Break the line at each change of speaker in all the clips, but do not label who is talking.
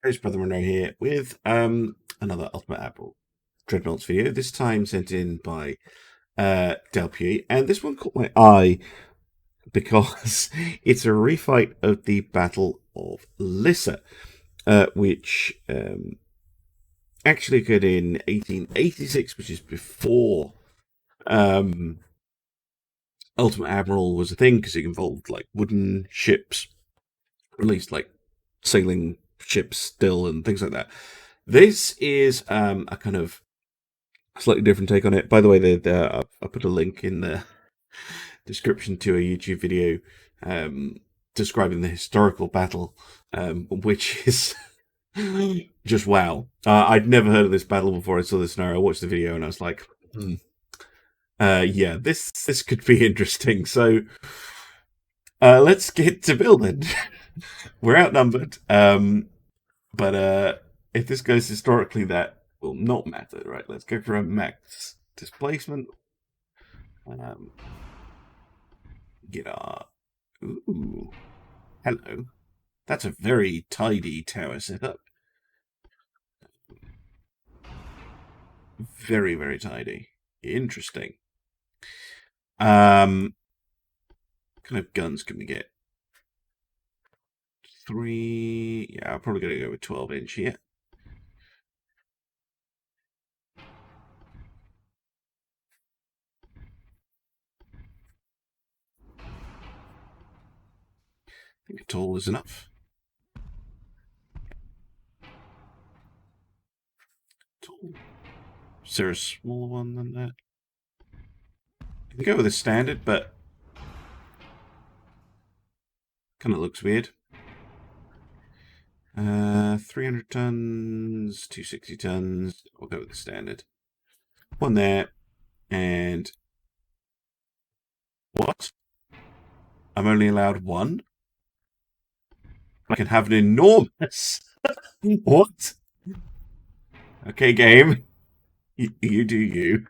Host Brother Monroe here with another Ultimate Admiral Dreadnoughts video. This time sent in by Delpuy, and this one caught my eye because it's a refight of the Battle of Lissa, which actually occurred in 1886, which is before um, Ultimate Admiral was a thing because it involved like wooden ships, or at least like sailing ships still and things like that. This is a kind of slightly different take on it. By the way, I put a link in the description to a YouTube video describing the historical battle, which is just wow. I'd never heard of this battle before I saw this scenario. I watched the video and I was like, yeah, this could be interesting. So let's get to building. We're outnumbered, but if this goes historically, that will not matter, right? Let's go for a max displacement. Um, get our. Ooh, hello. That's a very tidy tower setup. Very, very tidy. Interesting. Kind of guns can we get? 3. Yeah, I'm probably going to go with 12-inch here. I think a tall is enough. Tall. Is there a smaller one than that? I can go with a standard, but kind of looks weird. 300 tons, 260 tons. We'll go with the standard. One there, and what? I'm only allowed one? I can have an enormous. What? Okay, game. You do you.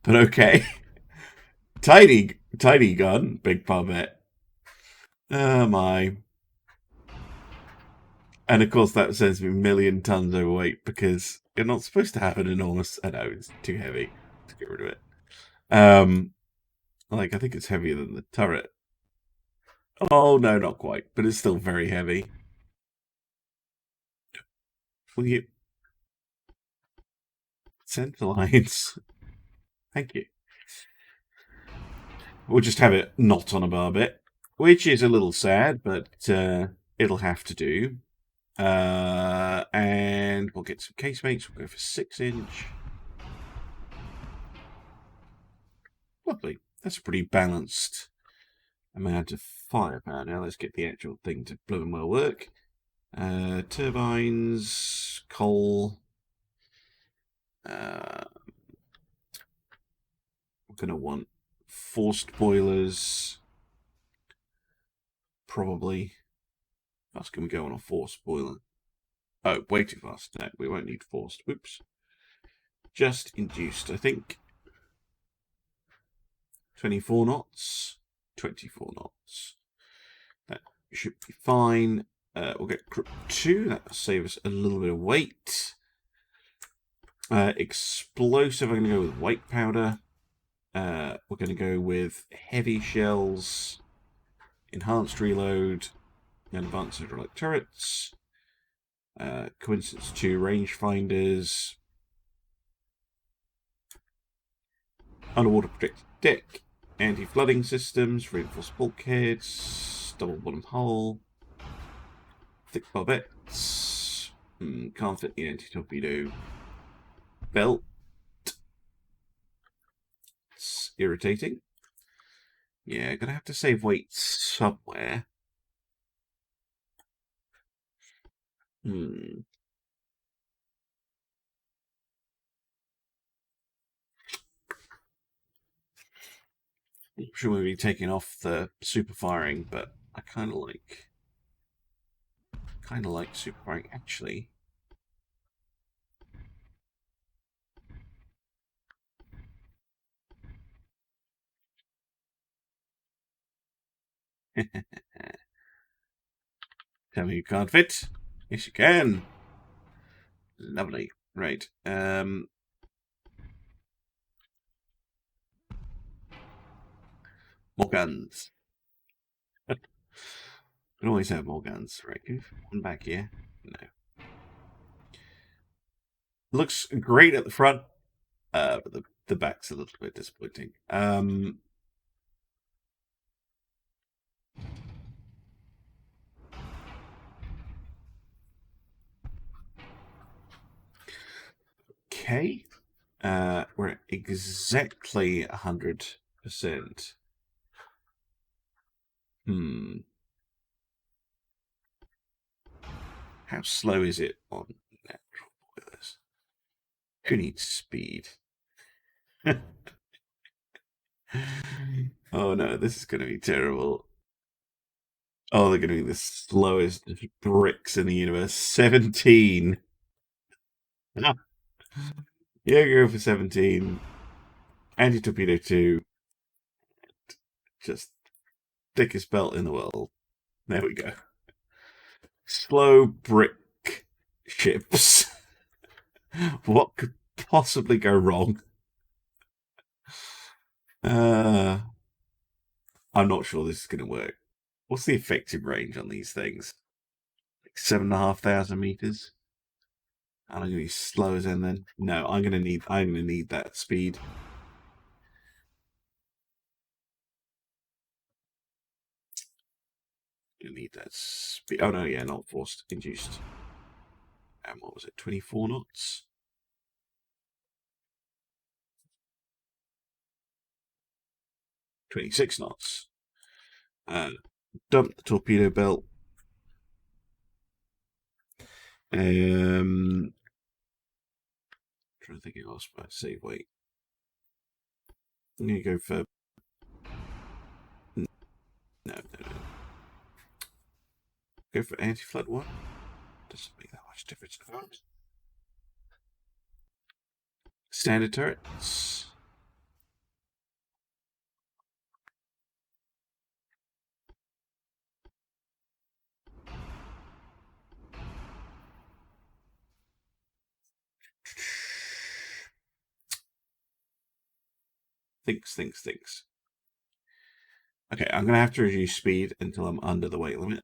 But okay. Tiny gun, big barbette. Oh my. And of course that sends me a million tons overweight because you're not supposed to have an enormous. I know it's too heavy. Let's get rid of it. Like I think it's heavier than the turret. Oh no, not quite, but it's still very heavy. Will you center lines? Thank you. We'll just have it not on a barbette, which is a little sad, but it'll have to do. And we'll get some casemates. We'll go for 6-inch. Lovely. That's a pretty balanced amount of firepower. Now let's get the actual thing to blow and well work. Turbines, coal. We're going to want forced boilers. Probably. How fast can we go on a forced boiler? Oh, way too fast. No, we won't need forced. Whoops. Just induced, I think. 24 knots. 24 knots. That should be fine. We'll get Crook 2. That'll save us a little bit of weight. Explosive, I'm going to go with white powder. We're going to go with heavy shells, enhanced reload, and advanced hydraulic turrets. Coincidence 2 rangefinders. Underwater protected deck. Anti-flooding systems, reinforced bulkheads, double bottom hull, thick barbettes. Can't fit the anti-torpedo belt. It's irritating. Yeah, gonna have to save weight somewhere. I'm sure we'll be taking off the super firing, but I kind of like super firing actually. Tell me you can't fit. Yes, you can. Lovely. Right. More guns. Can always have more guns. Right. One back here. No. Looks great at the front, but the back's a little bit disappointing. Okay. We're at exactly 100%. How slow is it on natural boilers? Who needs speed? Oh no, this is going to be terrible. Oh, they're going to be the slowest bricks in the universe. 17. Yeah, go for 17. Anti-torpedo 2. Just thickest belt in the world. There we go. Slow brick ships. What could possibly go wrong? I'm not sure this is going to work. What's the effective range on these things? Like 7,500 meters. And I'm going to be slow as then. No, I'm going to need that speed. You need that speed. Oh no, yeah, not forced, induced. And what was it? 24 knots. 26 knots. Dump the torpedo belt. Trying to think of else, but save weight. I'm going to go for. No. Go for anti-flood one. Doesn't make that much difference. Standard turrets. Thinks. Okay, I'm going to have to reduce speed until I'm under the weight limit.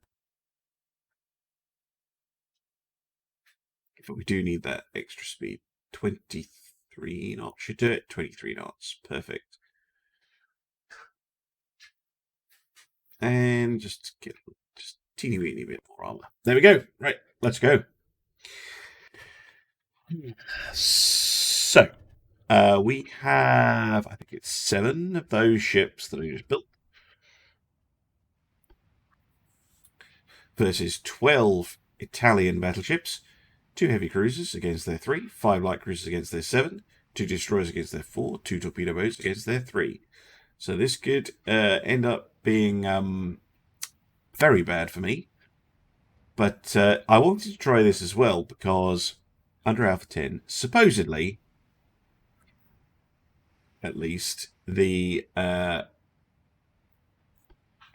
But we do need that extra speed. 23 knots should do it. 23 knots. Perfect. And just get just teeny weeny bit more armor. There we go. Right, let's go. So, we have, I think it's 7 of those ships that I just built versus 12 Italian battleships, 2 heavy cruisers against their 3, 5 light cruisers against their 7, 2 destroyers against their 4, 2 torpedo boats against their 3. So this could end up being very bad for me. But I wanted to try this as well because under Alpha 10, supposedly, at least, the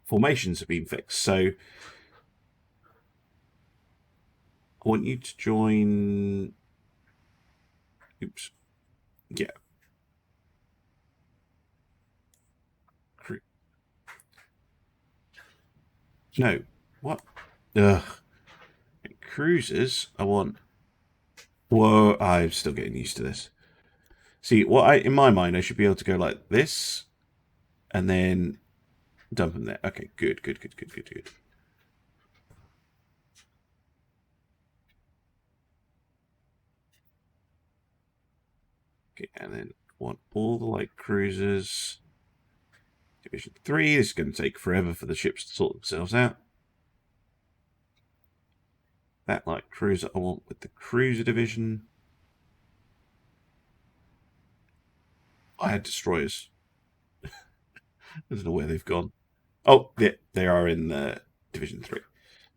formations have been fixed. So I want you to join. Oops. Yeah. No. What? Ugh. Cruisers. I want. Whoa! I'm still getting used to this. See, in my mind, I should be able to go like this, and then dump them there. Okay, good. Okay, and then want all the light cruisers. Division 3. This is going to take forever for the ships to sort themselves out. That light cruiser I want with the cruiser division. I had destroyers. I don't know where they've gone. Oh, they are in Division 3.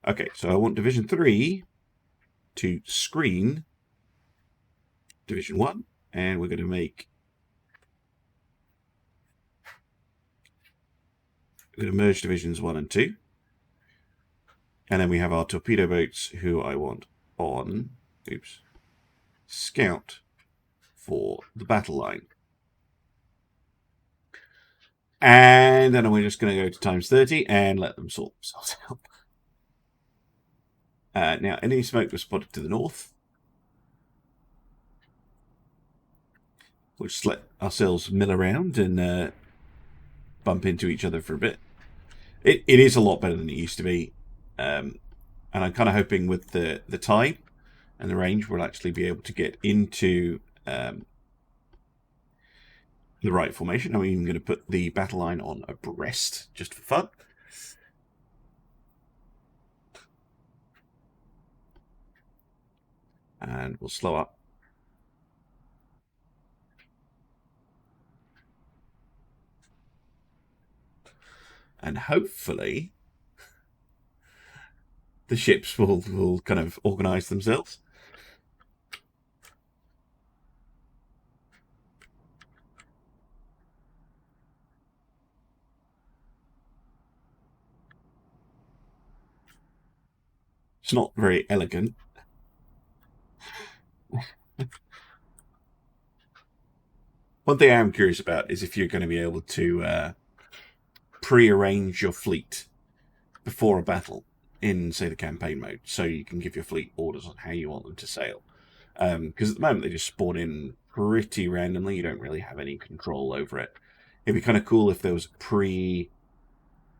Okay, so I want Division 3 to screen Division 1, and we're going to make we're going to merge divisions 1 and 2. And then we have our torpedo boats, who I want on, scout for the battle line. And then we're just going to go to times 30 and let them sort themselves out. Now, enemy smoke was spotted to the north. We'll just let ourselves mill around and bump into each other for a bit. It is a lot better than it used to be. And I'm kind of hoping with the tide and the range, we'll actually be able to get into the right formation. I'm even going to put the battle line on abreast, just for fun. And we'll slow up. And hopefully the ships will kind of organize themselves. It's not very elegant. One thing I am curious about is if you're going to be able to pre-arrange your fleet before a battle in, say, the campaign mode, so you can give your fleet orders on how you want them to sail. Because at the moment they just spawn in pretty randomly. You don't really have any control over it. It'd be kind of cool if there was a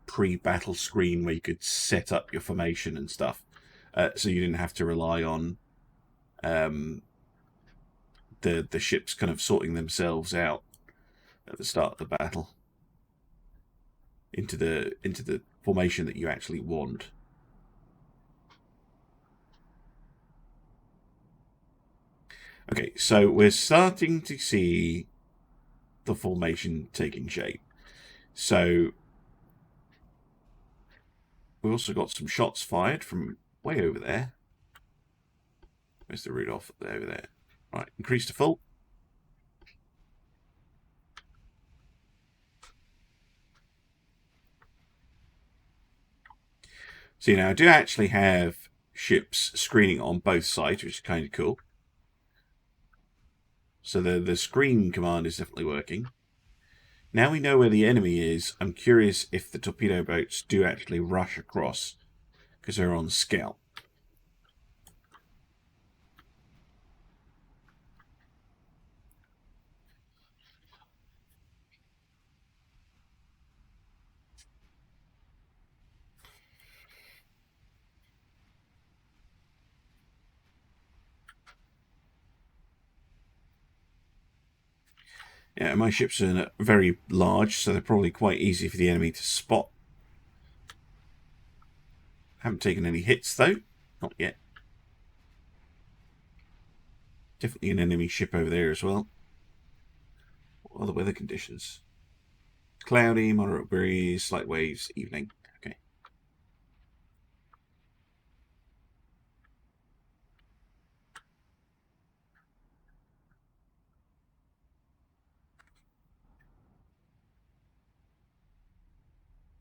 pre-battle screen where you could set up your formation and stuff, so you didn't have to rely on the ships kind of sorting themselves out at the start of the battle into the formation that you actually want. Okay, so we're starting to see the formation taking shape. So we also got some shots fired from way over there. Where's the Rudolph? Over there. Right, increase to full. So now I do actually have ships screening on both sides, which is kind of cool. So the screen command is definitely working. Now we know where the enemy is. I'm curious if the torpedo boats do actually rush across, because they're on scout. Yeah, my ships are very large, so they're probably quite easy for the enemy to spot. Haven't taken any hits, though. Not yet. Definitely an enemy ship over there as well. What are the weather conditions? Cloudy, moderate breeze, slight waves, evening. Okay.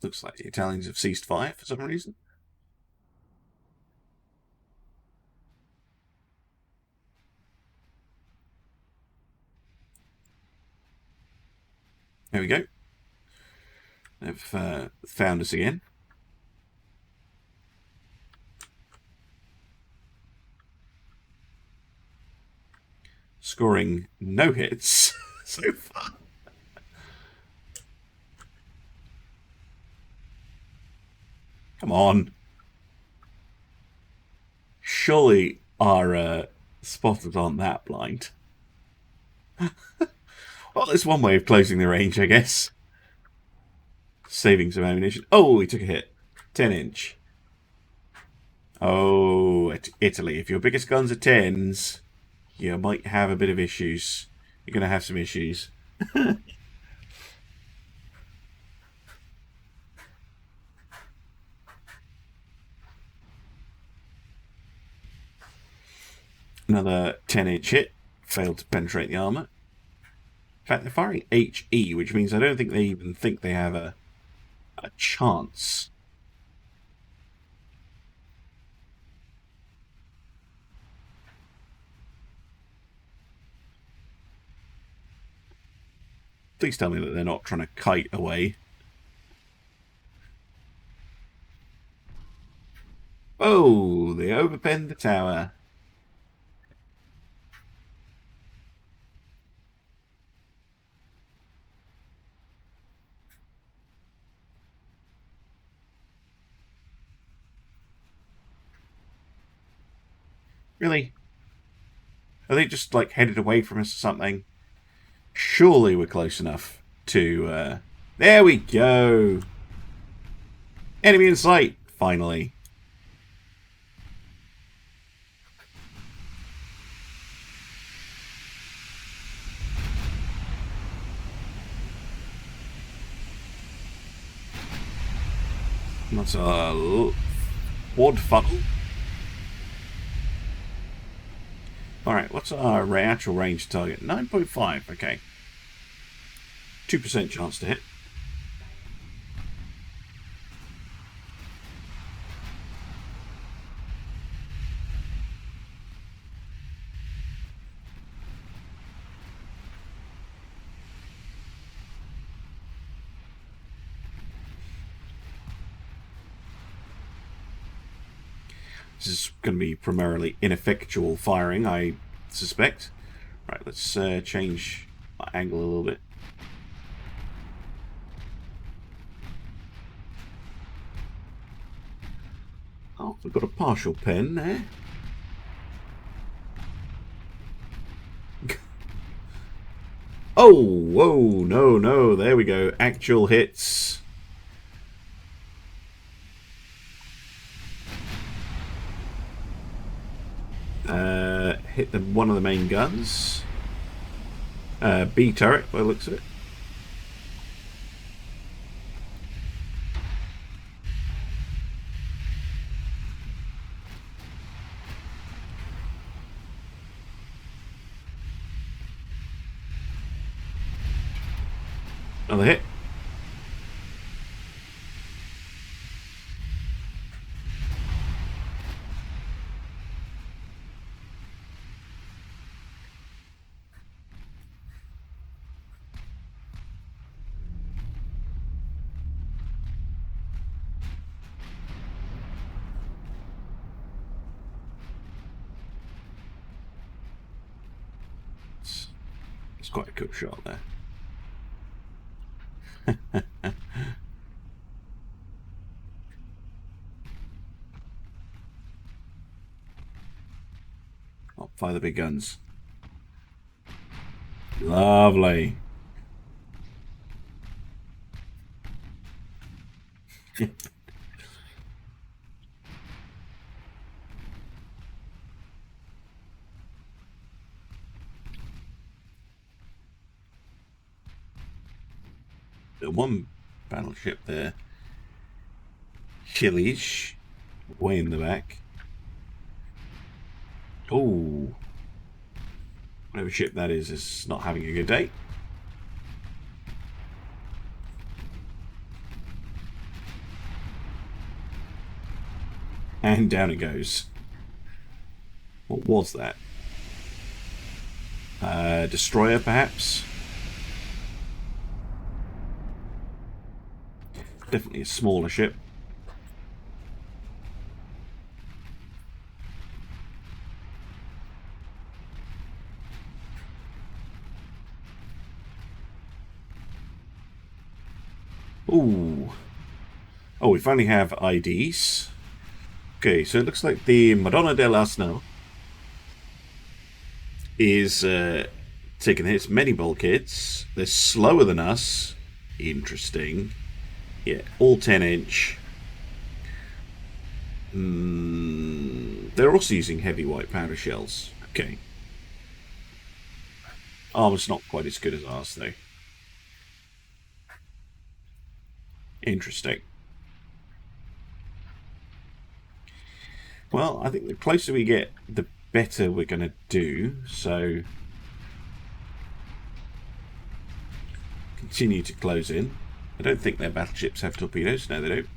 Looks like the Italians have ceased fire for some reason. There we go. They've found us again. Scoring no hits so far. Come on. Surely our spotters aren't that blind. Well, there's one way of closing the range, I guess. Saving some ammunition. Oh, he took a hit. 10-inch. Oh, Italy. If your biggest guns are 10s, you might have a bit of issues. You're going to have some issues. Another 10-inch hit. Failed to penetrate the armour. In fact, they're firing HE, which means I don't think they even think they have a chance. Please tell me that they're not trying to kite away. Oh, they overpenned the tower. Really? Are they just, like, headed away from us or something? Surely we're close enough to... There we go! Enemy in sight, finally. That's a quad funnel. Alright, what's our actual range target? 9.5, okay. 2% chance to hit. This is going to be primarily ineffectual firing, I suspect. Right, let's change my angle a little bit. Oh, we've got a partial pen there. Oh, whoa, no, there we go. Actual hits. Hit one of the main guns. B turret, by the looks of it. Another hit. It's quite a cool shot there. I'll fire the big guns. Lovely. The one battleship there. Chilis. Way in the back. Oh. Whatever ship that is not having a good day. And down it goes. What was that? Destroyer, perhaps? Definitely a smaller ship. Ooh. Oh, we finally have IDs. Okay, so it looks like the Madonna dell'Arsenal is taking hits. Many bulkheads. They're slower than us. Interesting. Yeah, all 10-inch. They're also using heavy white powder shells. Okay. Armor's not quite as good as ours, though. Interesting. Well, I think the closer we get, the better we're going to do. So, continue to close in. I don't think their battleships have torpedoes. No, they don't.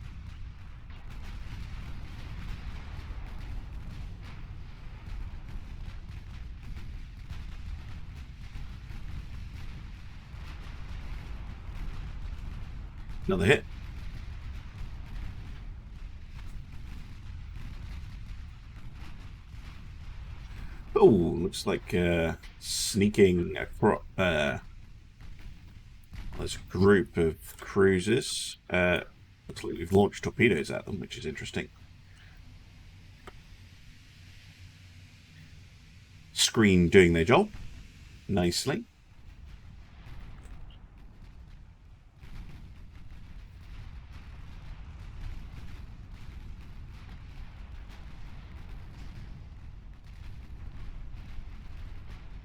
Another hit. Oh, looks like sneaking across. There's a group of cruisers. Looks like we've launched torpedoes at them, which is interesting. Screen doing their job nicely.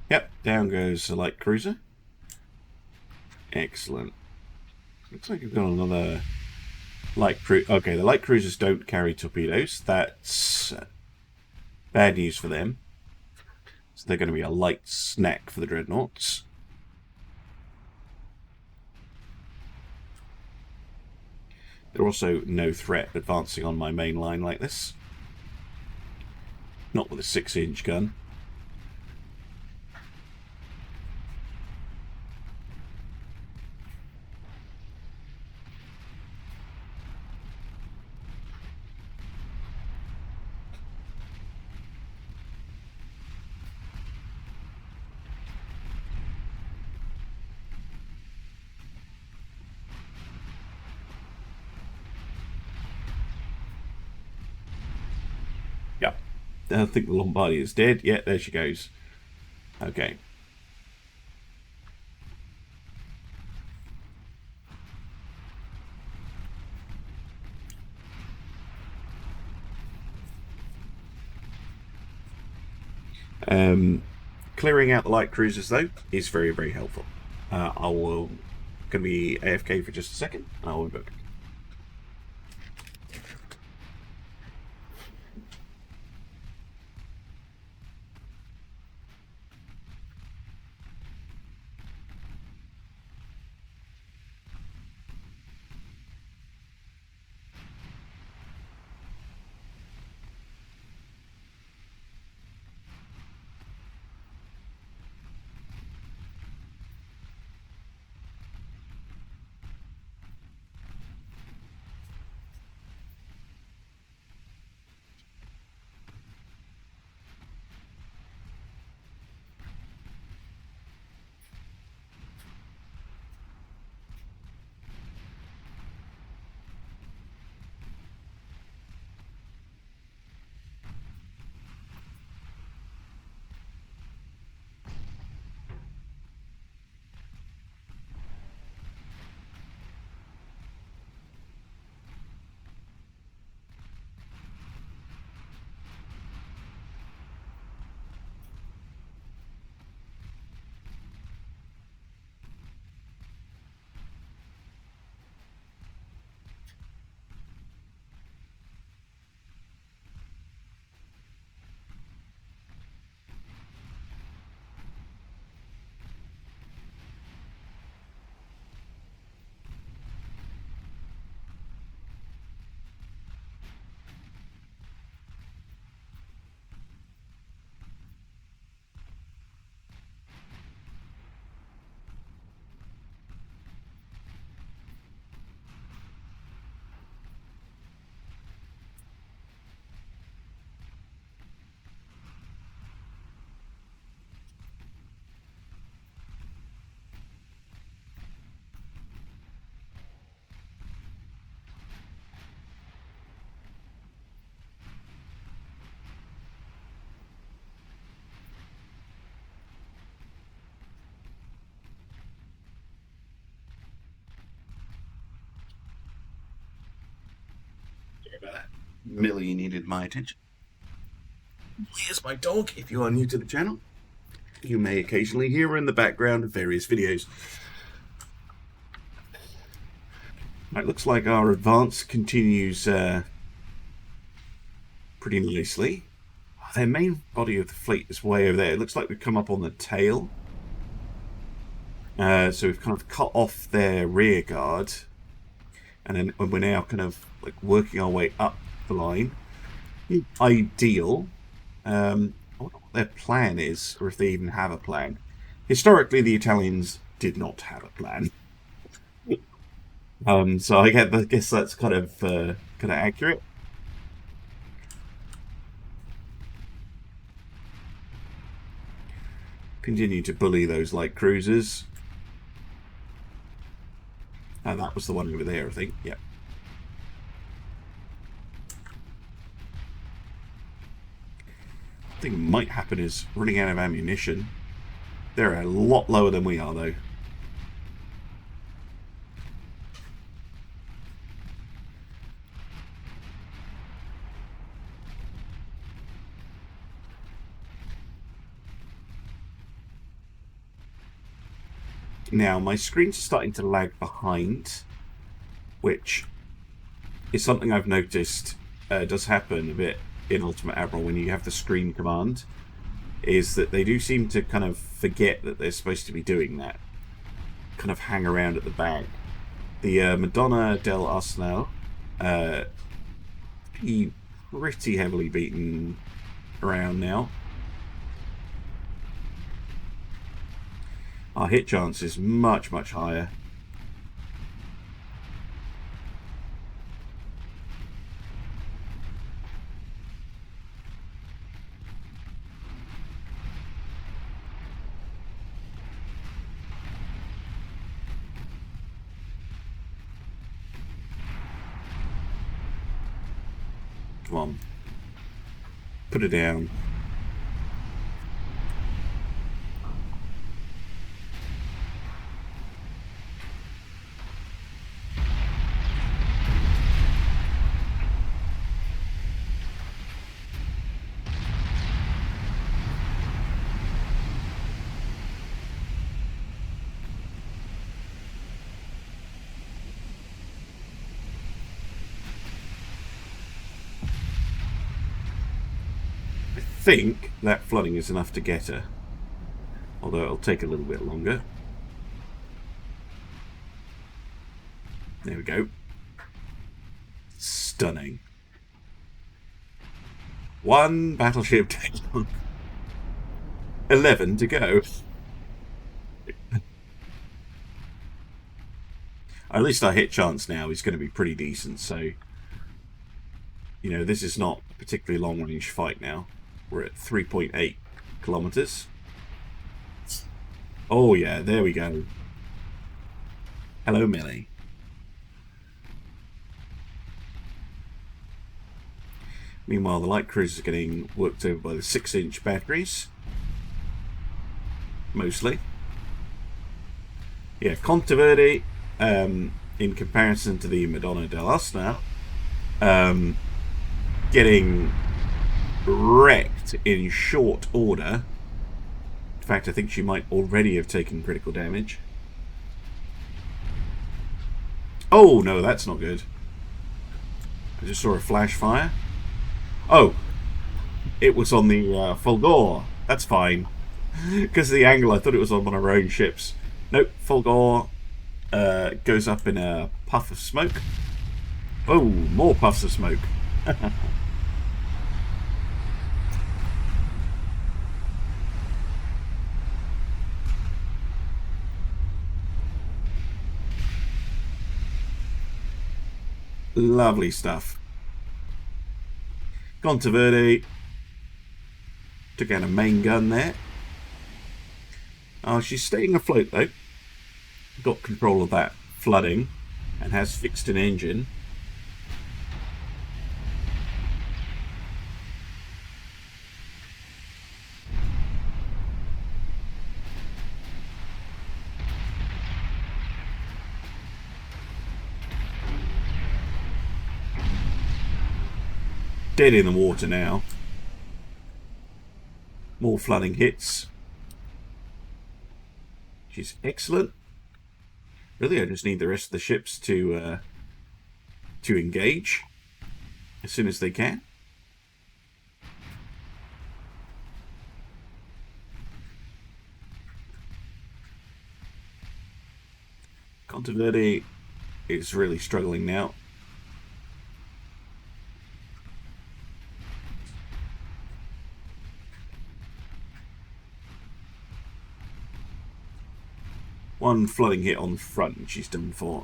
Yep, down goes the light cruiser. Excellent. Looks like we've got another light cruiser. Okay, the light cruisers don't carry torpedoes. That's bad news for them. So they're going to be a light snack for the dreadnoughts. They're also no threat advancing on my main line like this. Not with a 6-inch gun. Yep. I think the Lombardi is dead. Yeah, there she goes. Okay. Clearing out the light cruisers, though, is very, very helpful. I will going to be AFK for just a second, and I will be back. Sorry about that. Millie needed my attention. Here's my dog. If you are new to the channel, you may occasionally hear her in the background of various videos. It looks like our advance continues pretty nicely. Their main body of the fleet is way over there. It looks like we've come up on the tail. So we've kind of cut off their rear guard. and then when we're now kind of like working our way up the line. Ideal. I wonder what their plan is, or if they even have a plan. Historically, the Italians did not have a plan. So I guess that's kind of accurate. Continue to bully those light cruisers. And that was the one over there, I think. Yep. I think might happen is running out of ammunition. They're a lot lower than we are, though. Now, my screens are starting to lag behind, which is something I've noticed does happen a bit in Ultimate Admiral when you have the screen command, is that they do seem to kind of forget that they're supposed to be doing that. Kind of hang around at the back. The Madonna del Arsenal, pretty heavily beaten around now. Our hit chance is much, much higher. Come on. Put it down. I think that flooding is enough to get her, although it'll take a little bit longer. There we go. Stunning. One battleship down. 11 to go. At least our hit chance now is going to be pretty decent, so you know, this is not a particularly long range fight now. We're at 3.8 kilometers. Oh yeah, there we go. Hello, Millie. Meanwhile, the light cruisers are getting worked over by the 6-inch batteries. Mostly. Yeah, Contaverde, in comparison to the Madonna dell'Asna, getting wrecked in short order. In fact, I think she might already have taken critical damage. Oh, no, that's not good. I just saw a flash fire. Oh, it was on the Fulgor. That's fine. Because of the angle, I thought it was on one of our own ships. Nope, Fulgor goes up in a puff of smoke. Oh, more puffs of smoke. Lovely stuff. Contaverde took out a main gun there. Oh, she's staying afloat though. Got control of that flooding and has fixed an engine. Dead in the water now. More flooding hits. Which is excellent. Really, I just need the rest of the ships to engage as soon as they can. Contaverde is really struggling now. One flooding hit on the front and she's done for.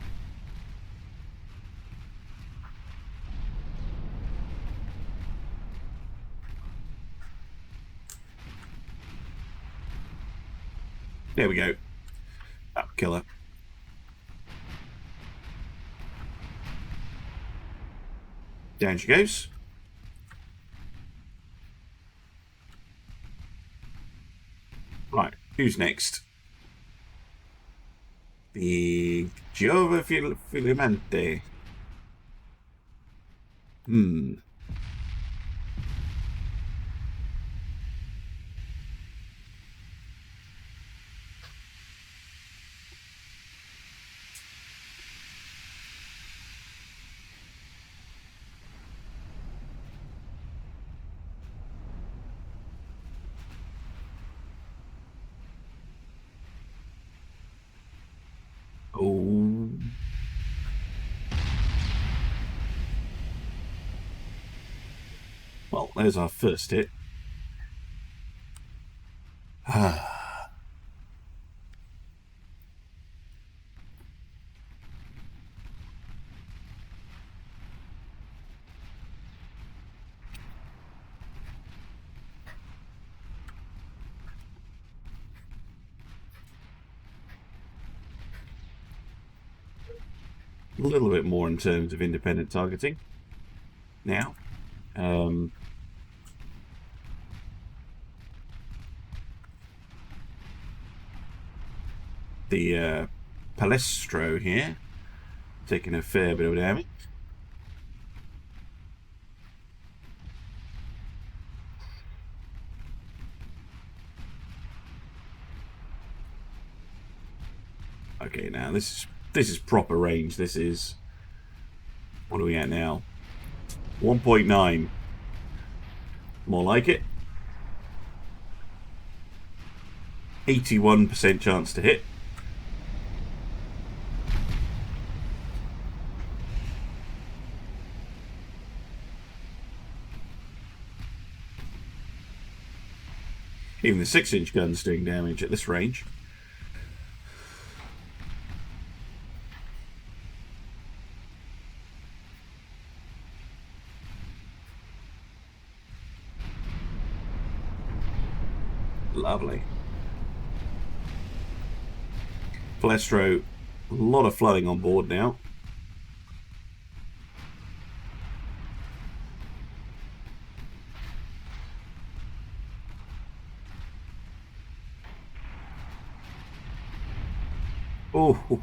There we go. That'll kill her. Down she goes. Right, who's next? The Giova Filamante. Oh. Well, there's our first hit. A little bit more in terms of independent targeting now. The Palestro here taking a fair bit of damage. Okay, now this is proper range. This is, what are we at now? 1.9. More like it. 81% chance to hit. Even the 6-inch gun's doing damage at this range. Lovely. Palestro, a lot of flooding on board now. Oh,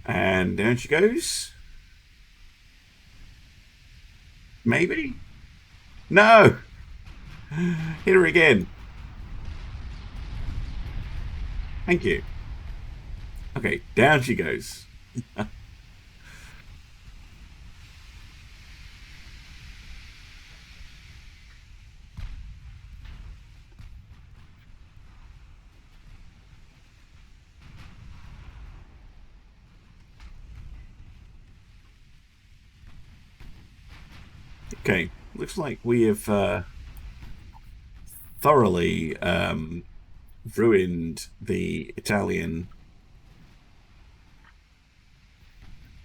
and down she goes. Maybe? No! Hit her again. Thank you. Okay, down she goes. Okay, looks like we have thoroughly ruined the Italian.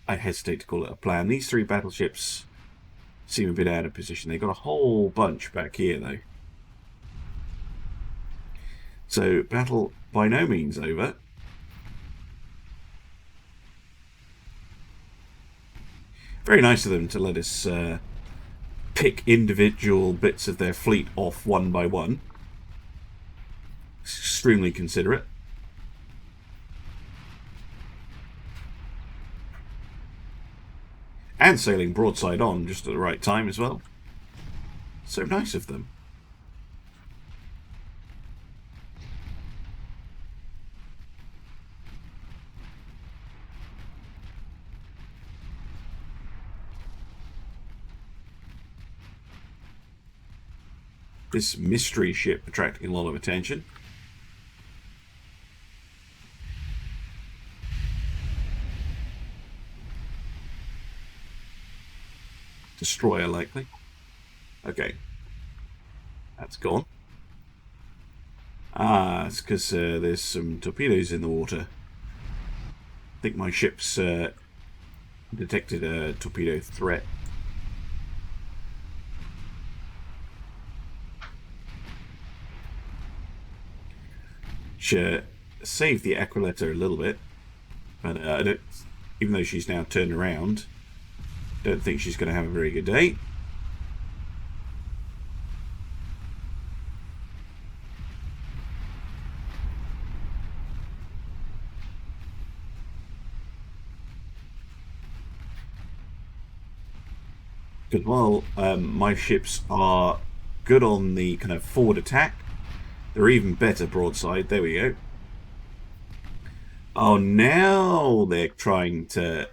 I hesitate to call it a plan. These 3 battleships seem a bit out of position. They've got a whole bunch back here, though. So, battle by no means over. Very nice of them to let us pick individual bits of their fleet off one by one. Extremely considerate. And sailing broadside on just at the right time as well. So nice of them. This mystery ship attracting a lot of attention. Destroyer, likely. Okay. That's gone. Ah, it's because there's some torpedoes in the water. I think my ship's detected a torpedo threat. Which saved the Aquiletta a little bit. But I don't, even though she's now turned around, don't think she's going to have a very good day. Because while my ships are good on the kind of forward attack, they're even better broadside. There we go. Oh, now they're trying to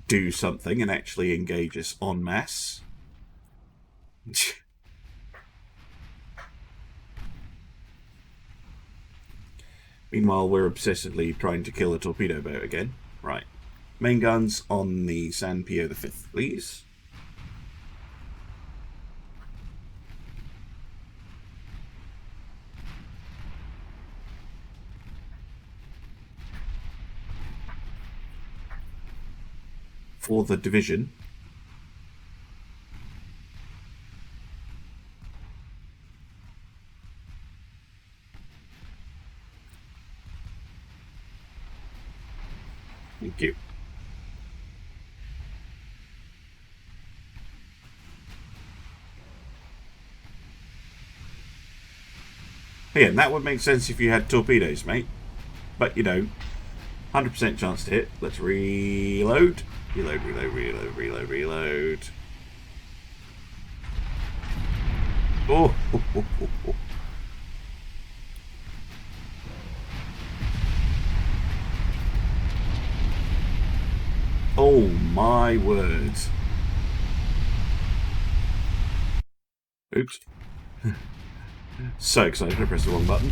do something and actually engage us en masse. Meanwhile, we're obsessively trying to kill a torpedo boat again. Right. Main guns on the San Pio the 5th, please. For the division. Thank you. Again, that would make sense if you had torpedoes, mate. But you don't. 100% chance to hit. Let's reload. Reload, reload, reload, reload, reload. Oh, ho, ho, ho, ho. Oh my word. Oops. So excited, I pressed the wrong button.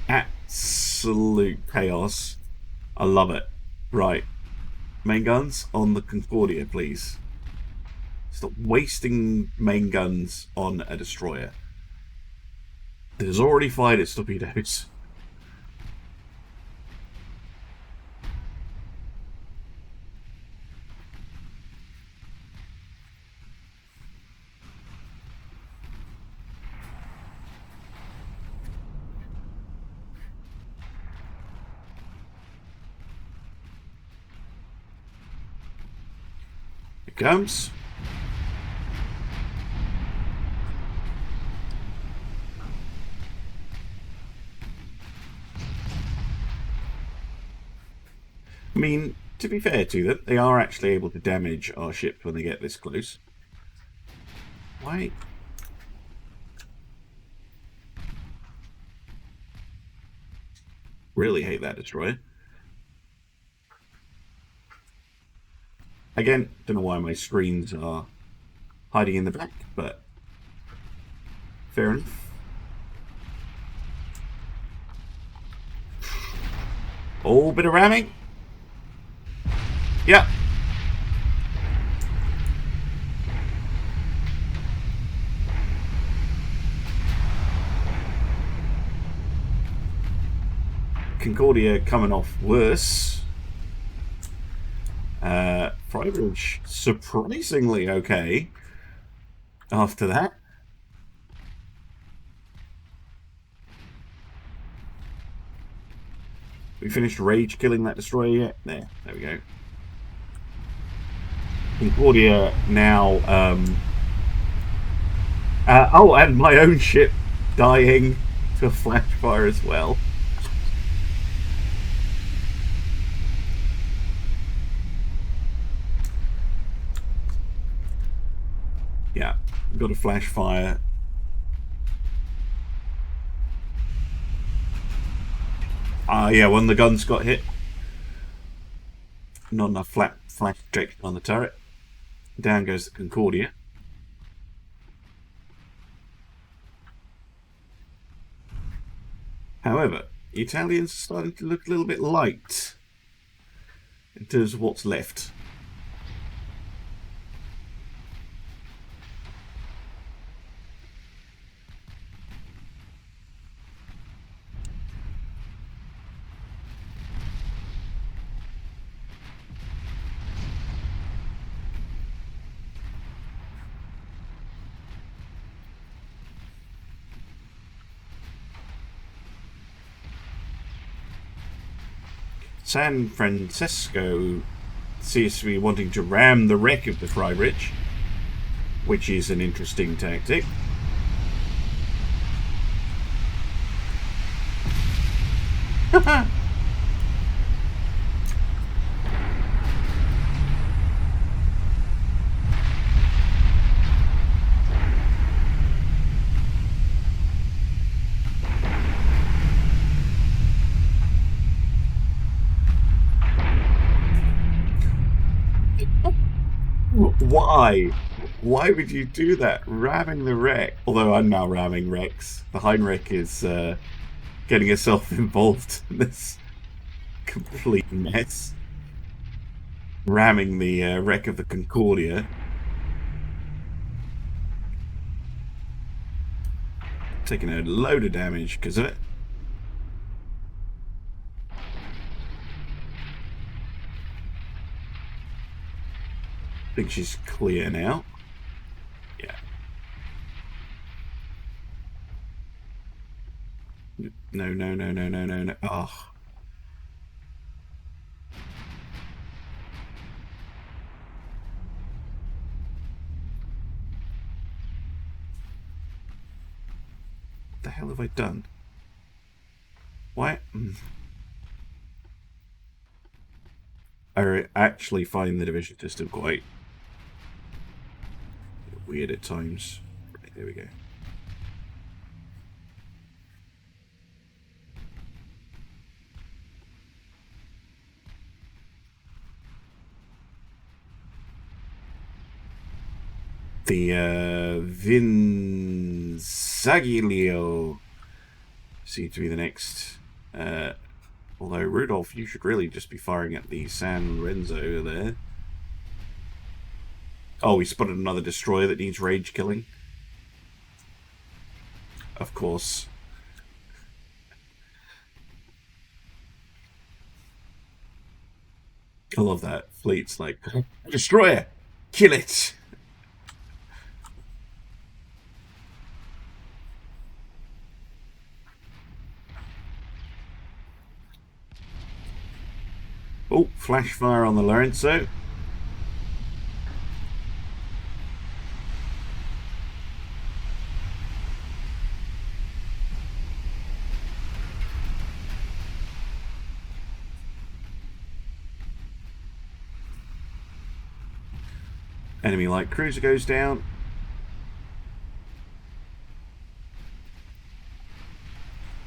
Absolute chaos. I love it. Right. Main guns on the Concordia, please. Stop wasting main guns on a destroyer. It has already fired its torpedoes. It comes. I mean, to be fair to them, they are actually able to damage our ships when they get this close. Why? Really hate that destroyer. Again, don't know why my screens are hiding in the back, but fair enough. Oh, bit of ramming. Yep. Concordia coming off worse. Frybridge surprisingly okay after that. We finished rage killing that destroyer yet? There we go. Concordia now. Oh, and my own ship dying to a flash fire as well. Yeah, got a flash fire. Yeah, when the guns got hit. Not enough flash protection on the turret. Down goes the Concordia. However, the Italians are starting to look a little bit light in terms of what's left. San Francisco seems to be wanting to ram the wreck of the Flybridge, which is an interesting tactic. Why? Why would you do that? Ramming the wreck. Although I'm now ramming wrecks. The Heinrich is getting herself involved in this complete mess. Ramming the wreck of the Concordia. Taking a load of damage because of it. I think she's clear now. Yeah. No, no, no, no, no, no, no. Oh. What the hell have I done? Why? I actually find the division system quite weird at times. Right, there we go. The Vinzaglio seems to be the next. Although, Rudolph, you should really just be firing at the San Lorenzo there. Oh, we spotted another destroyer that needs rage killing. Of course. I love that. Fleet's like, destroyer! Kill it! Oh, flash fire on the Lorenzo. Enemy light cruiser goes down.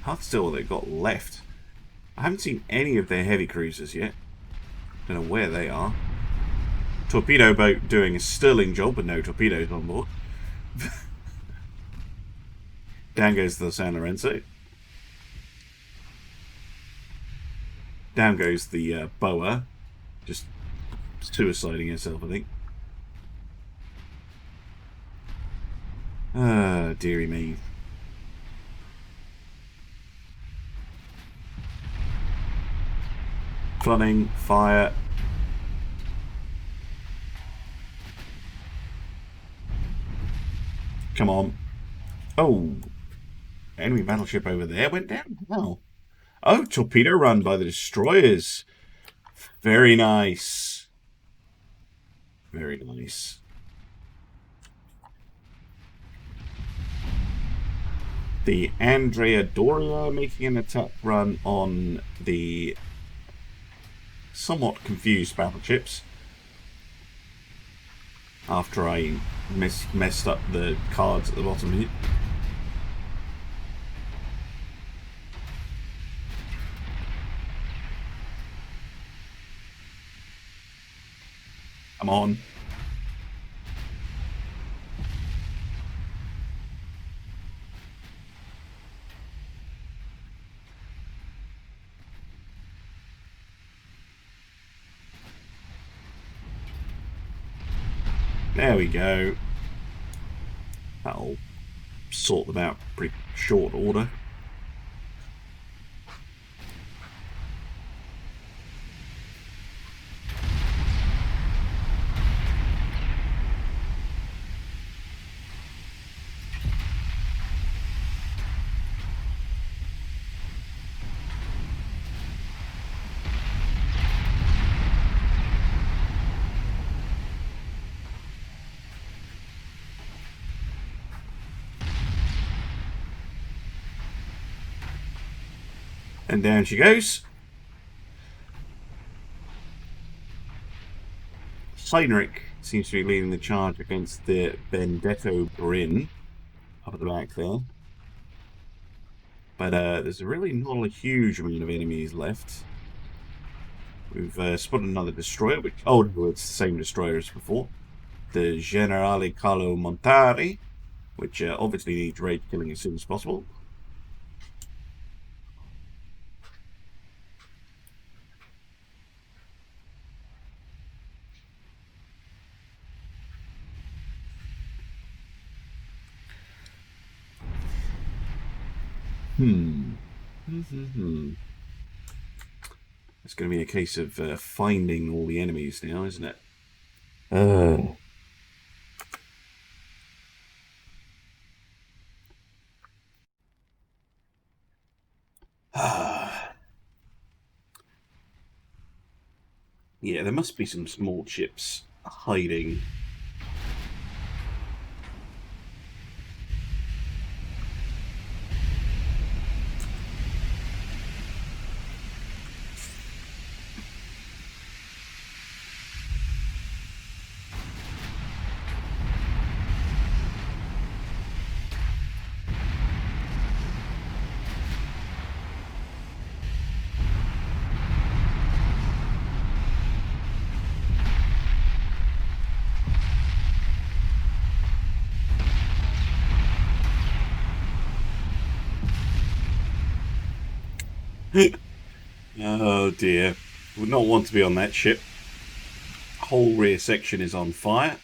Hard still what they've got left. I haven't seen any of their heavy cruisers yet. Don't know where they are. Torpedo boat doing a sterling job, but no torpedoes on board. Down goes the San Lorenzo. Down goes the Boa. Just suiciding herself, I think. Ah, dearie me. Flooding, fire. Come on. Oh. Enemy battleship over there went down. Oh. Oh, torpedo run by the destroyers. Very nice. Very nice. The Andrea Doria making an attack run on the somewhat confused battleships after I messed up the cards at the bottom here. Come on. There we go. That'll sort them out pretty short order. And down she goes. Heinrich seems to be leading the charge against the Benedetto Brin up at the back there. But there's really not a huge amount of enemies left. We've spotted another destroyer, which... Oh, no, it's the same destroyer as before. The Generale Carlo Montari, which obviously needs rage killing as soon as possible. It's going to be a case of finding all the enemies now, isn't it? Yeah, there must be some small ships hiding. Oh dear. Would not want to be on that ship. Whole rear section is on fire.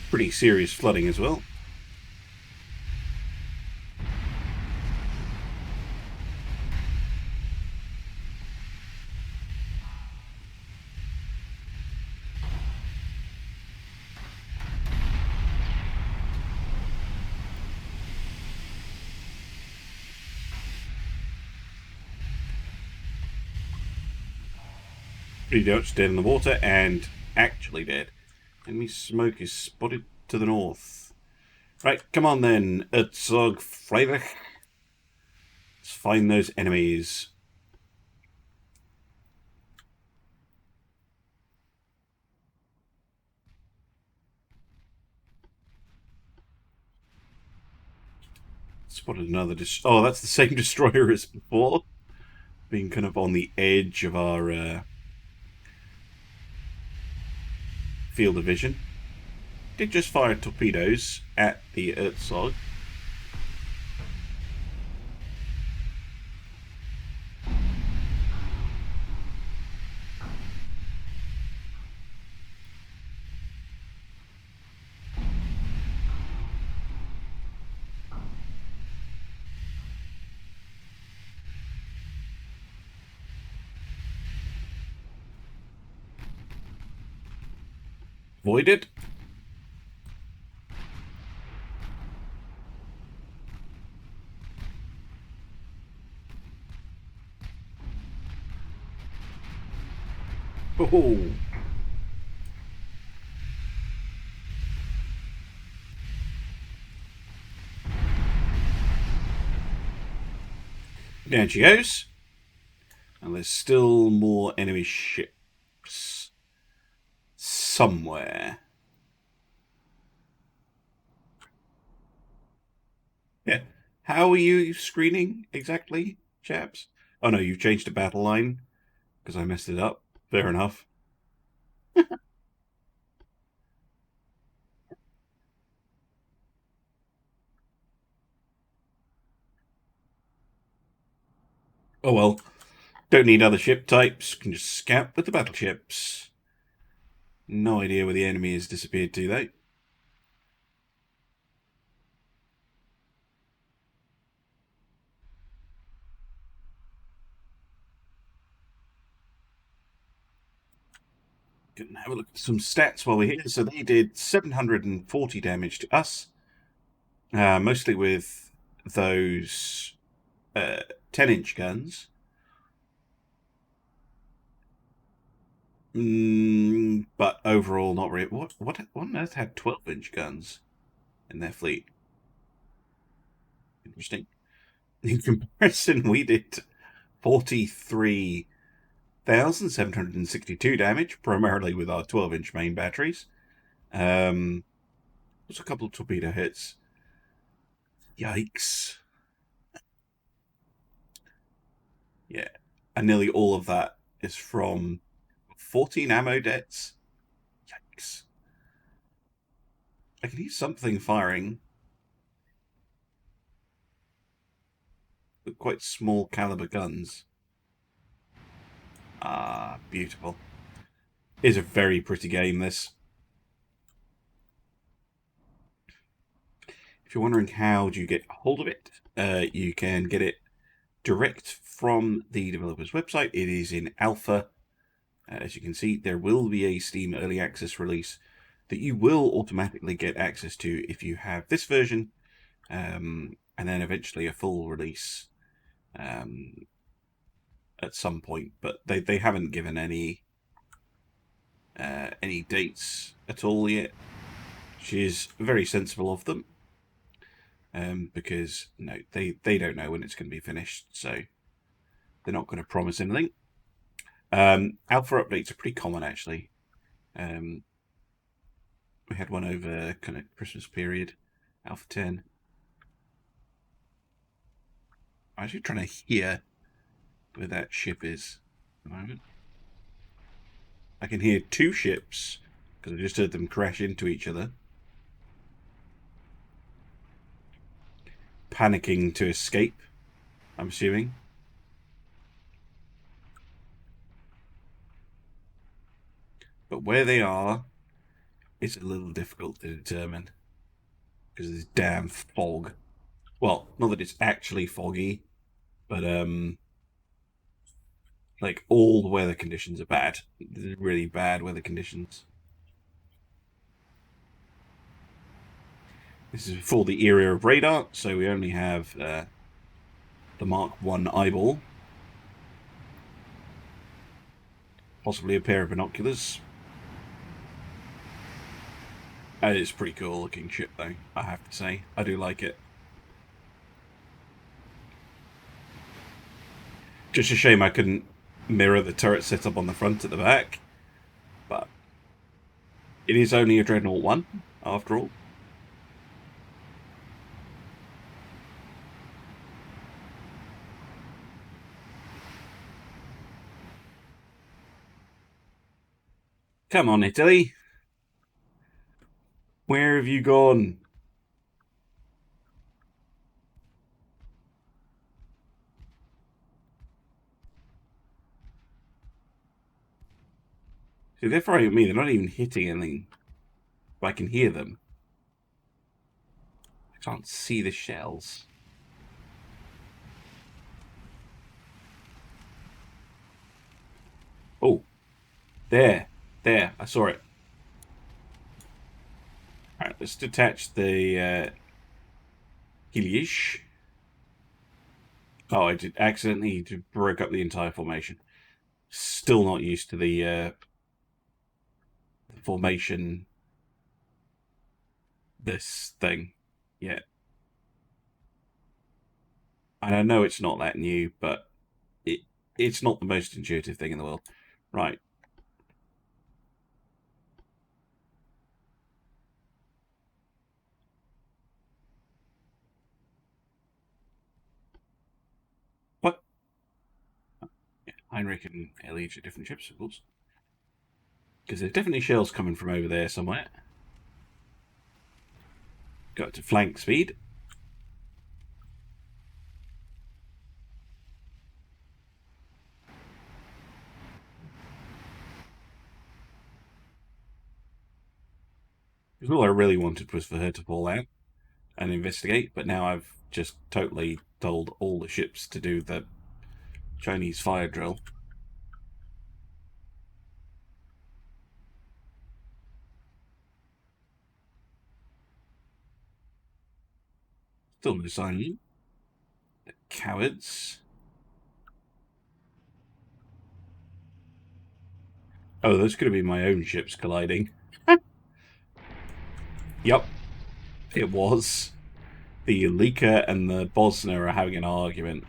Pretty serious flooding as well. Pretty much dead in the water and actually dead. Enemy smoke is spotted to the north. Right, come on then, Herzog Friedrich. Let's find those enemies. Spotted another oh, that's the same destroyer as before. Being kind of on the edge of our field of vision. Did just fire torpedoes at the Herzog. Voided. Oh. Down she goes. And there's still more enemy ships somewhere. Yeah. How are you screening exactly, chaps? Oh no, you've changed the battle line because I messed it up. Fair enough. Oh well. Don't need other ship types. Can just scout with the battleships. No idea where the enemy has disappeared to, though. Can have a look at some stats while we're here. So they did 740 damage to us, mostly with those 10-inch guns. But overall, not really. What on earth had 12-inch guns in their fleet? Interesting. In comparison, we did 43,762 damage, primarily with our 12-inch main batteries. There's a couple of torpedo hits. Yikes. Yeah. And nearly all of that is from 14 ammo deaths. Yikes. I can hear something firing with quite small caliber guns. Ah, beautiful. It's a very pretty game, this. If you're wondering how do you get hold of it, you can get it direct from the developer's website. It is in alpha. As you can see, there will be a Steam Early Access release that you will automatically get access to if you have this version, and then eventually a full release at some point. But they haven't given any dates at all yet, which is very sensible of them, because no, they don't know when it's going to be finished, so they're not going to promise anything. Alpha updates are pretty common, actually. We had one over kind of Christmas period, Alpha 10. I'm actually trying to hear where that ship is at the moment. I can hear two ships because I just heard them crash into each other. Panicking to escape, I'm assuming. But where they are is a little difficult to determine because of this damn fog. Well, not that it's actually foggy, but like all the weather conditions are bad. Really bad weather conditions. This is before the era of radar, so we only have the Mark I eyeball. Possibly a pair of binoculars. And it's a pretty cool looking ship, though, I have to say. I do like it. Just a shame I couldn't mirror the turret setup on the front at the back. But it is only a Dreadnought 1, after all. Come on, Italy. Where have you gone? See, they're firing at me. They're not even hitting anything. But I can hear them. I can't see the shells. Oh, there. There. I saw it. Alright, let's detach the Heliish. Oh, I did accidentally broke up the entire formation. Still not used to the formation this thing yet. And I know it's not that new, but it's not the most intuitive thing in the world. Right. What? Yeah, Heinrich and Elige are different ships, of course. Because there's definitely shells coming from over there somewhere. Got to flank speed. Because all I really wanted was for her to fall out and investigate, but now I've just totally told all the ships to do the Chinese fire drill. Still no sign of you. Cowards. Oh, those could have been my own ships colliding. Yep, it was. The Lissa and the Bosna are having an argument.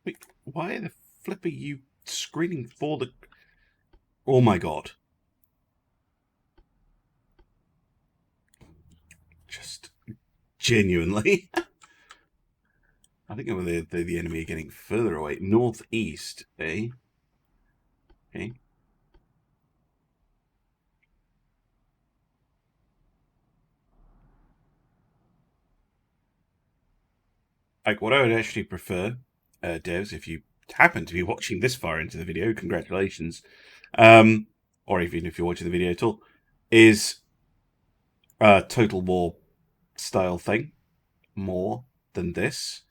Wait, why the flip are you screening for the... Oh my god. Just genuinely. I think the enemy are getting further away. Northeast, eh? Okay. Like, what I would actually prefer, devs, if you happen to be watching this far into the video, congratulations. Or even if you're watching the video at all, is a Total War style thing more than this.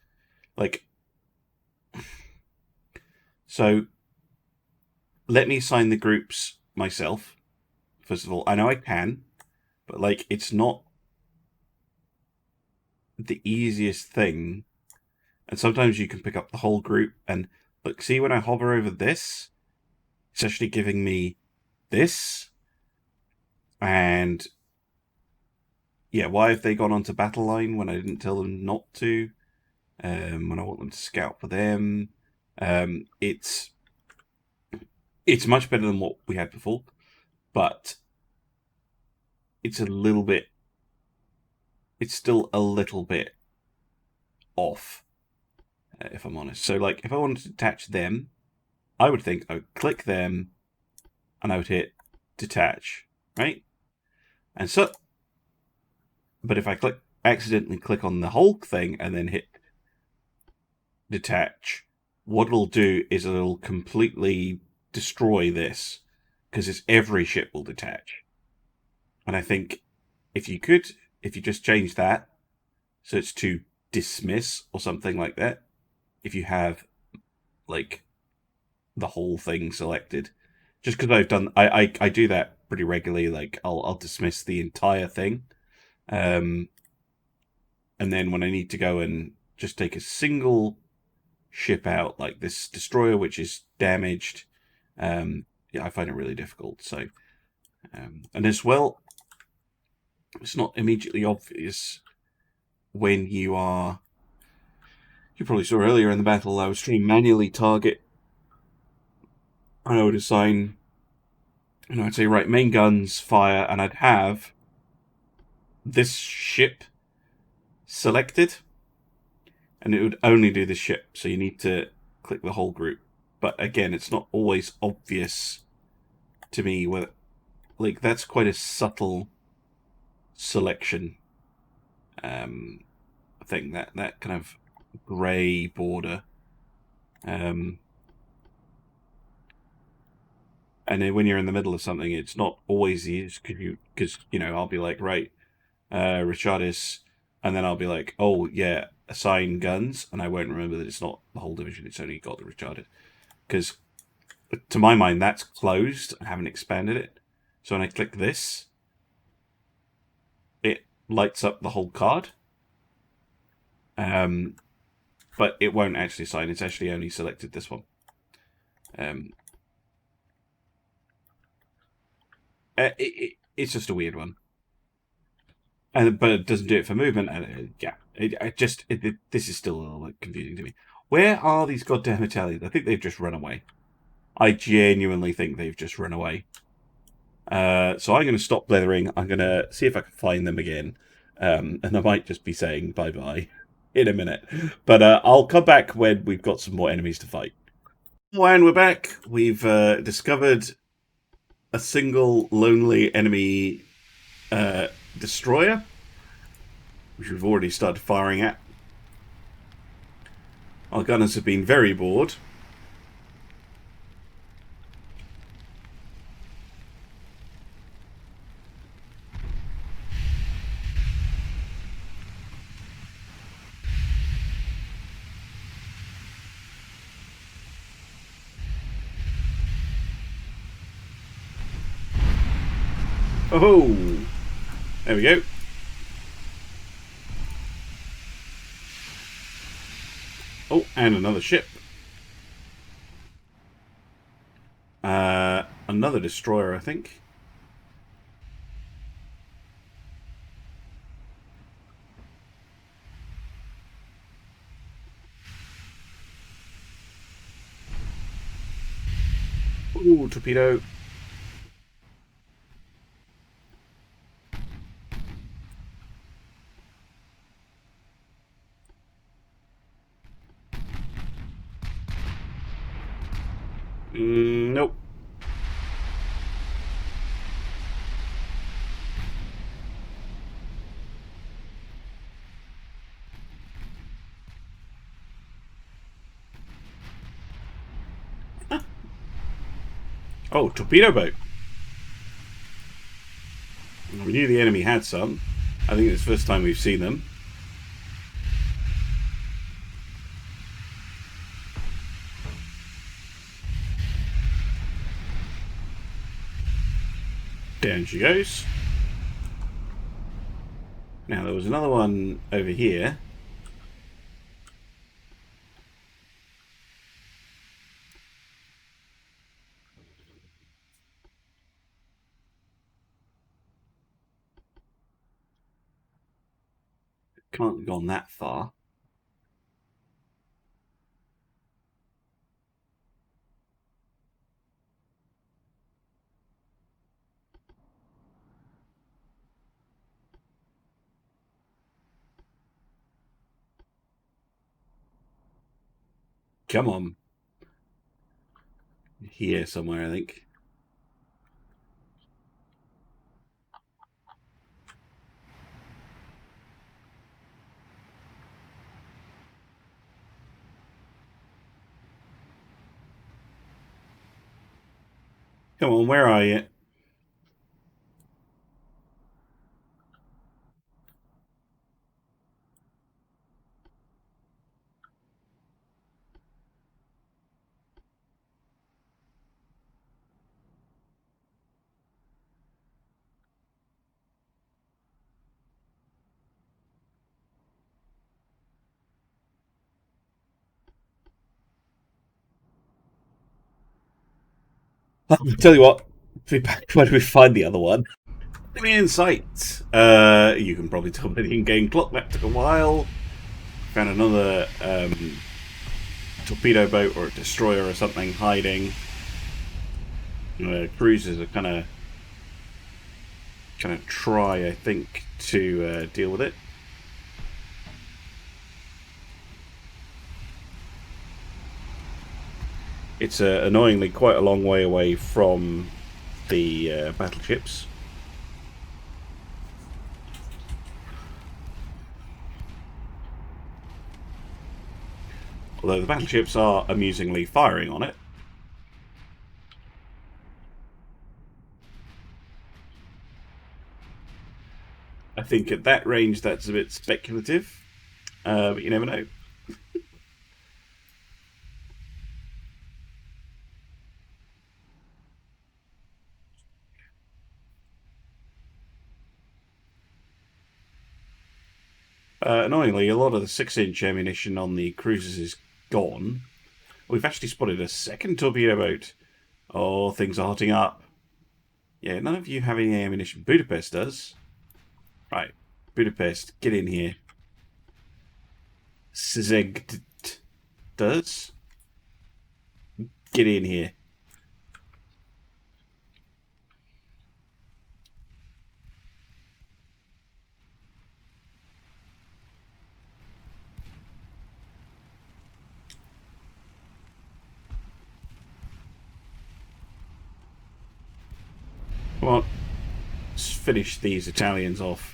Like, so let me assign the groups myself. First of all, I know I can, but like, it's not the easiest thing. And sometimes you can pick up the whole group and look, see when I hover over this, it's actually giving me this. And yeah, why have they gone onto battle line when I didn't tell them not to? When I want them to scout for them. It's much better than what we had before, but it's still a little bit off, if I'm honest. So like, if I wanted to detach them, I would think I would click them and I would hit detach, right? And so, but if I accidentally click on the whole thing and then hit detach, what it'll do is it'll completely destroy this, because it's every ship will detach. And I think if you just change that so it's to dismiss or something like that, if you have like the whole thing selected, just because I do that pretty regularly. Like I'll dismiss the entire thing, and then when I need to go and just take a single ship out, like this destroyer which is damaged, yeah, I find it really difficult. So, and as well, it's not immediately obvious when you are. You probably saw earlier in the battle, I was trying to manually target. I would assign, I'd say, right, main guns, fire, and I'd have this ship selected, and it would only do this ship. So you need to click the whole group. But again, it's not always obvious to me whether, like, that's quite a subtle selection thing. That kind of grey border. And then when you're in the middle of something, it's not always easy because I'll be like, right, Richardis, and then I'll be like, oh yeah, assign guns, and I won't remember that it's not the whole division; it's only got the Richardis. Because to my mind, that's closed. I haven't expanded it, so when I click this, it lights up the whole card. But it won't actually assign. It's actually only selected this one. Um, it's just a weird one, but it doesn't do it for movement. And this is still a little bit confusing to me. Where are these goddamn Italians? I think they've just run away. I genuinely think they've just run away. So I'm going to stop blithering. I'm going to see if I can find them again. And I might just be saying bye-bye in a minute. But I'll come back when we've got some more enemies to fight. And we're back. We've discovered a single lonely enemy destroyer, which we've already started firing at. Our gunners have been very bored. Oh, there we go. Oh, and another ship. Another destroyer, I think. Ooh, torpedo. Nope. Oh, torpedo boat. We knew the enemy had some. I think it's the first time we've seen them. Down she goes. Now, there was another one over here. Can't have gone that far. Come on. Here somewhere, I think. Come on, where are you? I'll tell you what. Where do we find the other one? Enemy in sight. You can probably tell by the in-game clock. That took a while. Found another torpedo boat or a destroyer or something hiding. Cruisers are kind of try, I think, to deal with it. It's annoyingly quite a long way away from the battleships. Although the battleships are amusingly firing on it. I think at that range that's a bit speculative, but you never know. Annoyingly, a lot of the 6-inch ammunition on the cruisers is gone. We've actually spotted a second torpedo boat. Oh, things are hotting up. Yeah, none of you have any ammunition. Budapest does. Right. Budapest, get in here. Szeged does. Get in here. Come on. Let's finish these Italians off.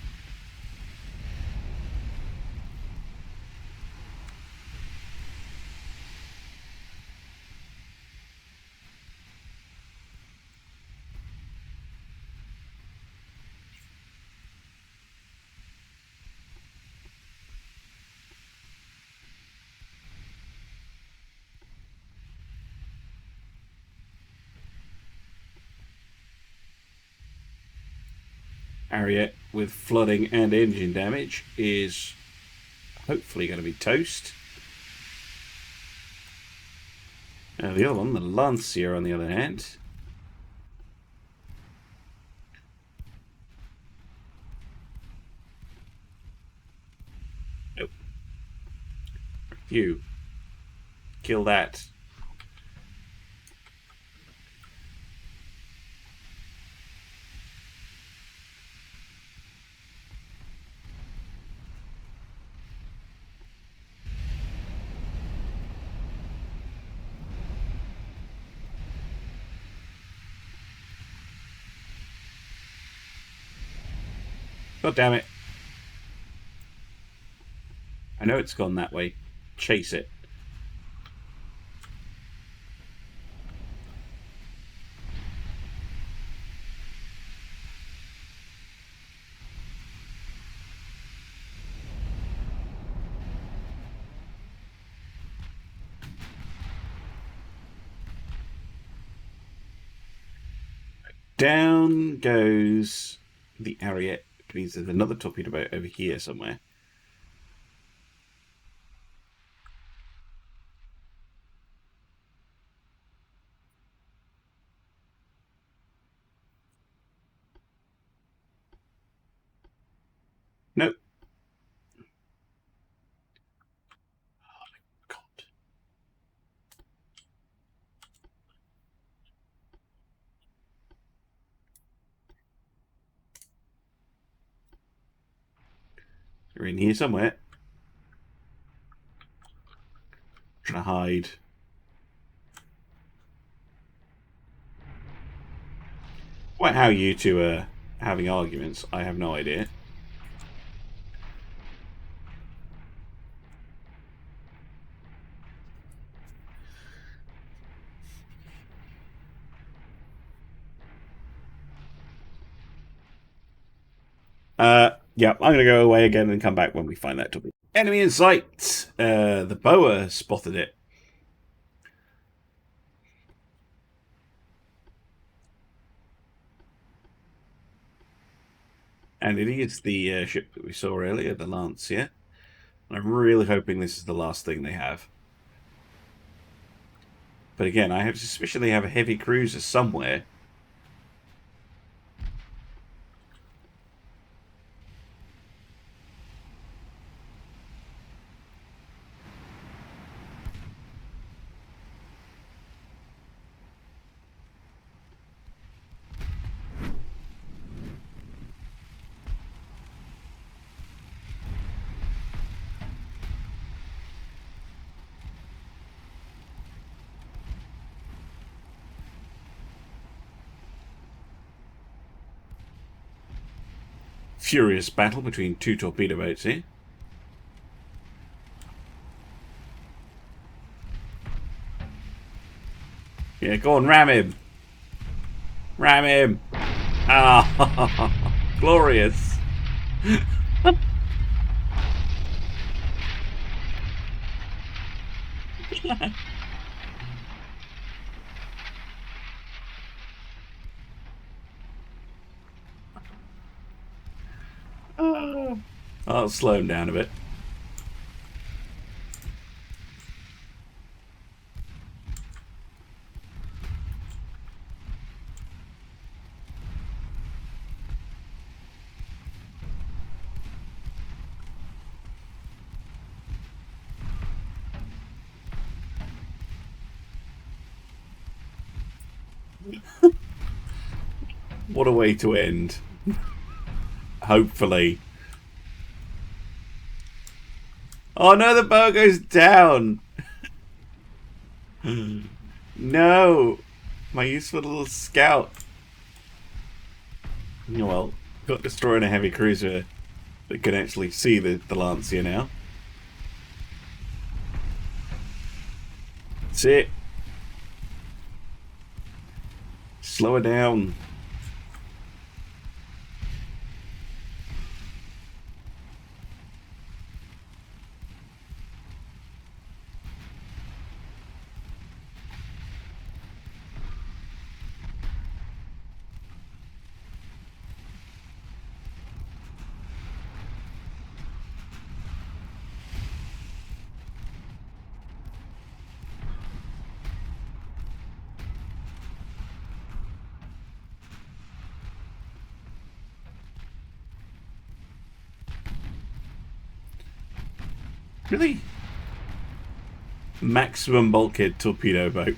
Ariete with flooding and engine damage is hopefully going to be toast. The other one, the Lancia, on the other hand. Nope. You. Kill that. God damn it. I know it's gone that way. Chase it. Down goes the Ariete. It means there's another torpedo boat over here somewhere. Nope. Oh my God. You're in here somewhere. Trying to hide. Quite how you two are having arguments, I have no idea. Yeah, I'm going to go away again and come back when we find that torpedo. Enemy in sight. The boa spotted it. And it is the ship that we saw earlier, the Lancia. And I'm really hoping this is the last thing they have. But again, I have suspicion they have a heavy cruiser somewhere. Furious battle between two torpedo boats here. Yeah, go on, ram him. Ram him. Ah, glorious. I'll slow him down a bit. What a way to end. Hopefully. Oh no, the bow goes down. No. My useful little scout. Oh, well, got destroying a heavy cruiser that can actually see the Lancia now. That's it. Slow her down. Really? Maximum bulkhead torpedo boat.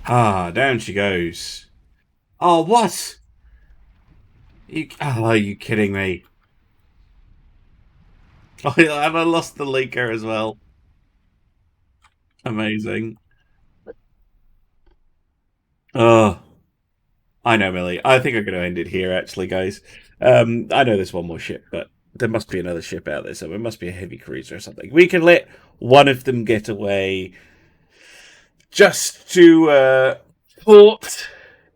Ah, down she goes. Oh, what? Are you kidding me? Oh, and I lost the leaker as well. Amazing. Oh, I know, Millie. I think I'm going to end it here, actually, guys. I know there's one more ship, but there must be another ship out there, so it must be a heavy cruiser or something. We can let one of them get away just to port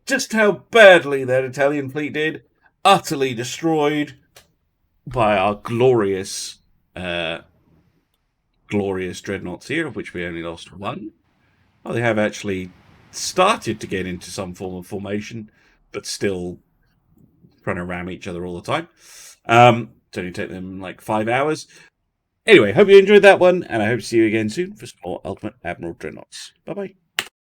just how badly that Italian fleet did. Utterly destroyed by our uh, glorious dreadnoughts here, of which we only lost one. Well, they have actually started to get into some form of formation, but still trying to ram each other all the time. It's only take them like 5 hours. Anyway, hope you enjoyed that one, and I hope to see you again soon for some more Ultimate Admiral Dreadnoughts. Bye bye.